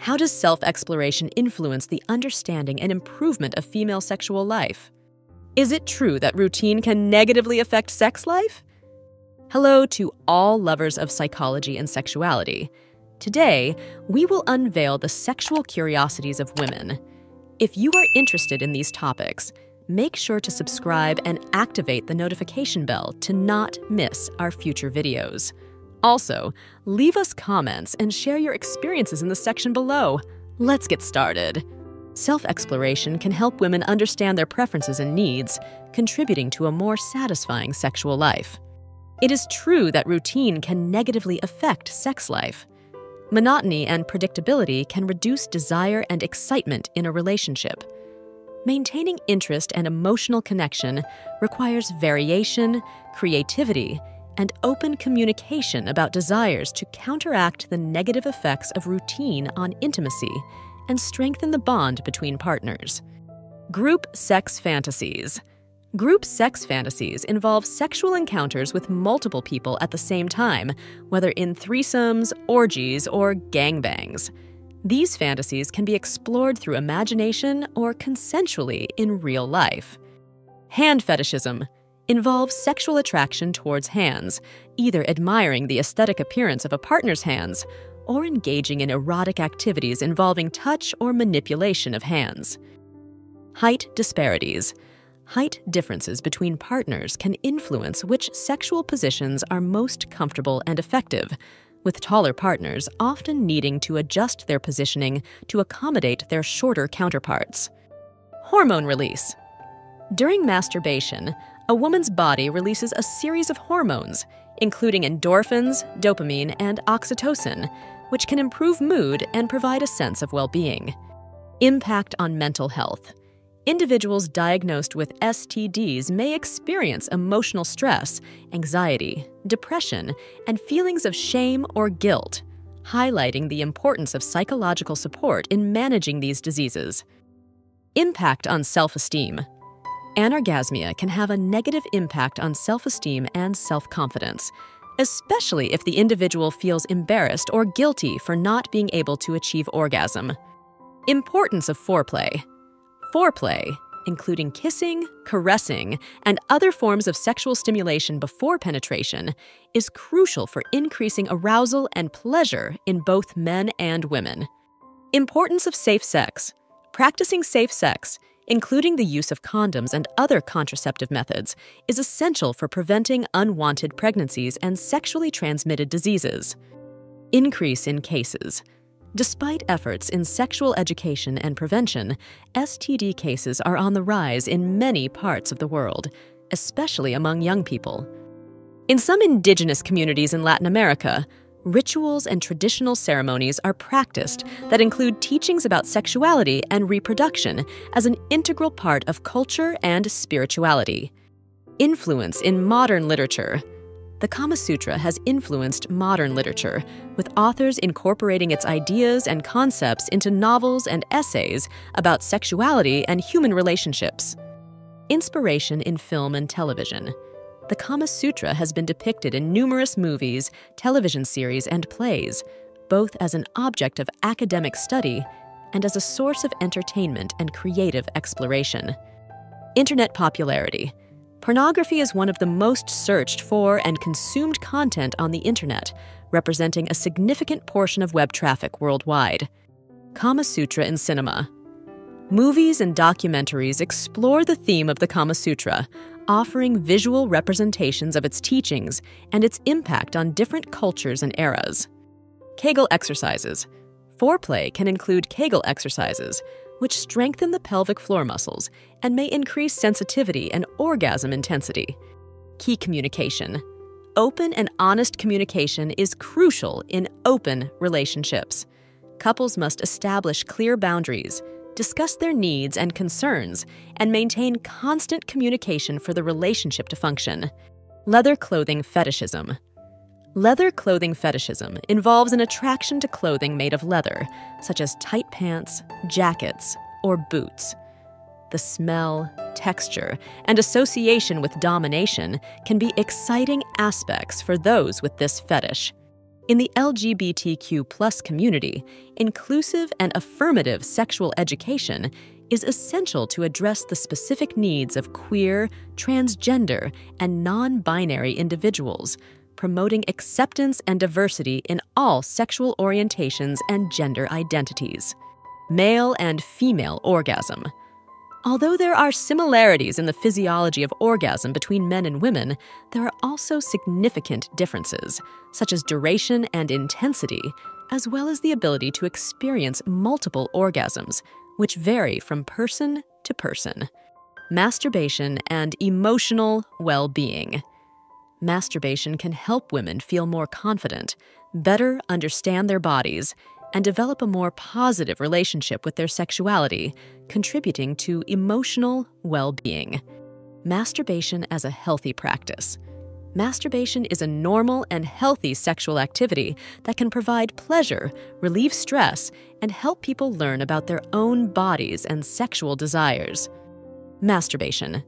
How does self-exploration influence the understanding and improvement of female sexual life? Is it true that routine can negatively affect sex life? Hello to all lovers of psychology and sexuality. Today, we will unveil the sexual curiosities of women. If you are interested in these topics, make sure to subscribe and activate the notification bell to not miss our future videos. Also, leave us comments and share your experiences in the section below. Let's get started. Self-exploration can help women understand their preferences and needs, contributing to a more satisfying sexual life. It is true that routine can negatively affect sex life. Monotony and predictability can reduce desire and excitement in a relationship. Maintaining interest and emotional connection requires variation, creativity, and open communication about desires to counteract the negative effects of routine on intimacy and strengthen the bond between partners. Group sex fantasies. Group sex fantasies involve sexual encounters with multiple people at the same time, whether in threesomes, orgies, or gangbangs. These fantasies can be explored through imagination or consensually in real life. Hand fetishism involves sexual attraction towards hands, either admiring the aesthetic appearance of a partner's hands or engaging in erotic activities involving touch or manipulation of hands. Height disparities. Height differences between partners can influence which sexual positions are most comfortable and effective, with taller partners often needing to adjust their positioning to accommodate their shorter counterparts. Hormone release. During masturbation, a woman's body releases a series of hormones, including endorphins, dopamine, and oxytocin, which can improve mood and provide a sense of well-being. Impact on mental health. Individuals diagnosed with STDs may experience emotional stress, anxiety, depression, and feelings of shame or guilt, highlighting the importance of psychological support in managing these diseases. Impact on self-esteem. Anorgasmia can have a negative impact on self-esteem and self-confidence, especially if the individual feels embarrassed or guilty for not being able to achieve orgasm. Importance of foreplay. Foreplay, including kissing, caressing, and other forms of sexual stimulation before penetration, is crucial for increasing arousal and pleasure in both men and women. Importance of safe sex. Practicing safe sex, including the use of condoms and other contraceptive methods, is essential for preventing unwanted pregnancies and sexually transmitted diseases. Increase in cases. Despite efforts in sexual education and prevention, STD cases are on the rise in many parts of the world, especially among young people. In some indigenous communities in Latin America, rituals and traditional ceremonies are practiced that include teachings about sexuality and reproduction as an integral part of culture and spirituality. Influence in modern literature. The Kama Sutra has influenced modern literature, with authors incorporating its ideas and concepts into novels and essays about sexuality and human relationships. Inspiration in film and television. The Kama Sutra has been depicted in numerous movies, television series, and plays, both as an object of academic study and as a source of entertainment and creative exploration. Internet popularity. Pornography is one of the most searched for and consumed content on the internet, representing a significant portion of web traffic worldwide. Kama Sutra in cinema. Movies and documentaries explore the theme of the Kama Sutra, offering visual representations of its teachings and its impact on different cultures and eras. Kegel exercises. Foreplay can include Kegel exercises, which strengthen the pelvic floor muscles and may increase sensitivity and orgasm intensity. Key communication. Open and honest communication is crucial in open relationships. Couples must establish clear boundaries, discuss their needs and concerns, and maintain constant communication for the relationship to function. Leather clothing fetishism. Leather clothing fetishism involves an attraction to clothing made of leather, such as tight pants, jackets, or boots. The smell, texture, and association with domination can be exciting aspects for those with this fetish. In the LGBTQ+ community, inclusive and affirmative sexual education is essential to address the specific needs of queer, transgender, and non-binary individuals, promoting acceptance and diversity in all sexual orientations and gender identities. Male and female orgasm. Although there are similarities in the physiology of orgasm between men and women, there are also significant differences, such as duration and intensity, as well as the ability to experience multiple orgasms, which vary from person to person. Masturbation and emotional well-being. Masturbation can help women feel more confident, better understand their bodies, and develop a more positive relationship with their sexuality, contributing to emotional well-being. Masturbation as a healthy practice. Masturbation is a normal and healthy sexual activity that can provide pleasure, relieve stress, and help people learn about their own bodies and sexual desires. Masturbation.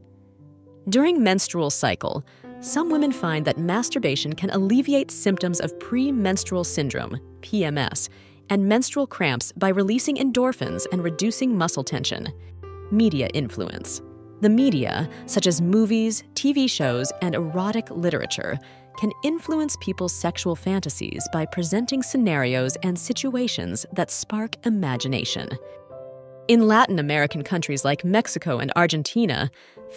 During menstrual cycle, some women find that masturbation can alleviate symptoms of premenstrual syndrome, PMS, and menstrual cramps by releasing endorphins and reducing muscle tension. Media influence. The media, such as movies, TV shows, and erotic literature, can influence people's sexual fantasies by presenting scenarios and situations that spark imagination. In Latin American countries like Mexico and Argentina,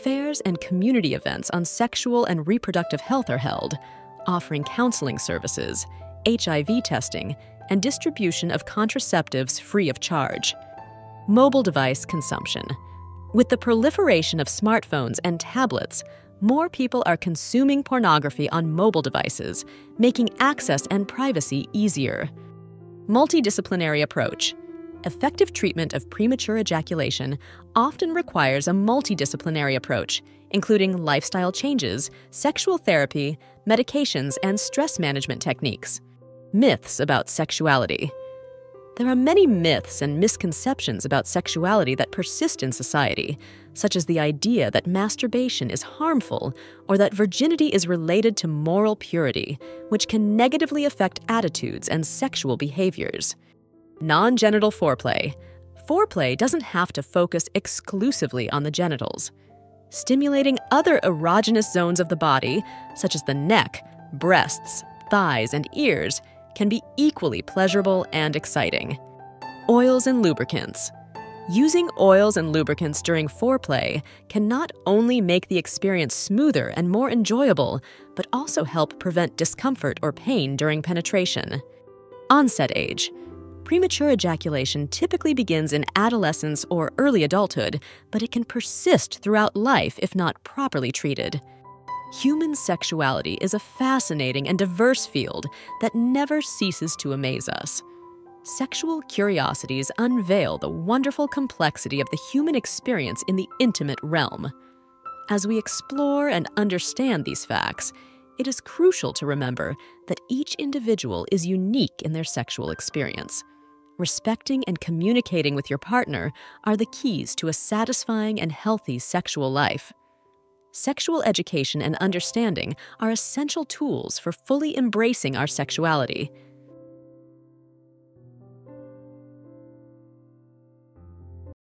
fairs and community events on sexual and reproductive health are held, offering counseling services, HIV testing, and distribution of contraceptives free of charge. Mobile device consumption. With the proliferation of smartphones and tablets, more people are consuming pornography on mobile devices, making access and privacy easier. Multidisciplinary approach. Effective treatment of premature ejaculation often requires a multidisciplinary approach, including lifestyle changes, sexual therapy, medications, and stress management techniques. Myths about sexuality. There are many myths and misconceptions about sexuality that persist in society, such as the idea that masturbation is harmful or that virginity is related to moral purity, which can negatively affect attitudes and sexual behaviors. Non-genital foreplay. Foreplay doesn't have to focus exclusively on the genitals. Stimulating other erogenous zones of the body, such as the neck, breasts, thighs, and ears, can be equally pleasurable and exciting. Oils and lubricants. Using oils and lubricants during foreplay can not only make the experience smoother and more enjoyable, but also help prevent discomfort or pain during penetration. Onset age. Premature ejaculation typically begins in adolescence or early adulthood, but it can persist throughout life if not properly treated. Human sexuality is a fascinating and diverse field that never ceases to amaze us. Sexual curiosities unveil the wonderful complexity of the human experience in the intimate realm. As we explore and understand these facts, it is crucial to remember that each individual is unique in their sexual experience. Respecting and communicating with your partner are the keys to a satisfying and healthy sexual life. Sexual education and understanding are essential tools for fully embracing our sexuality.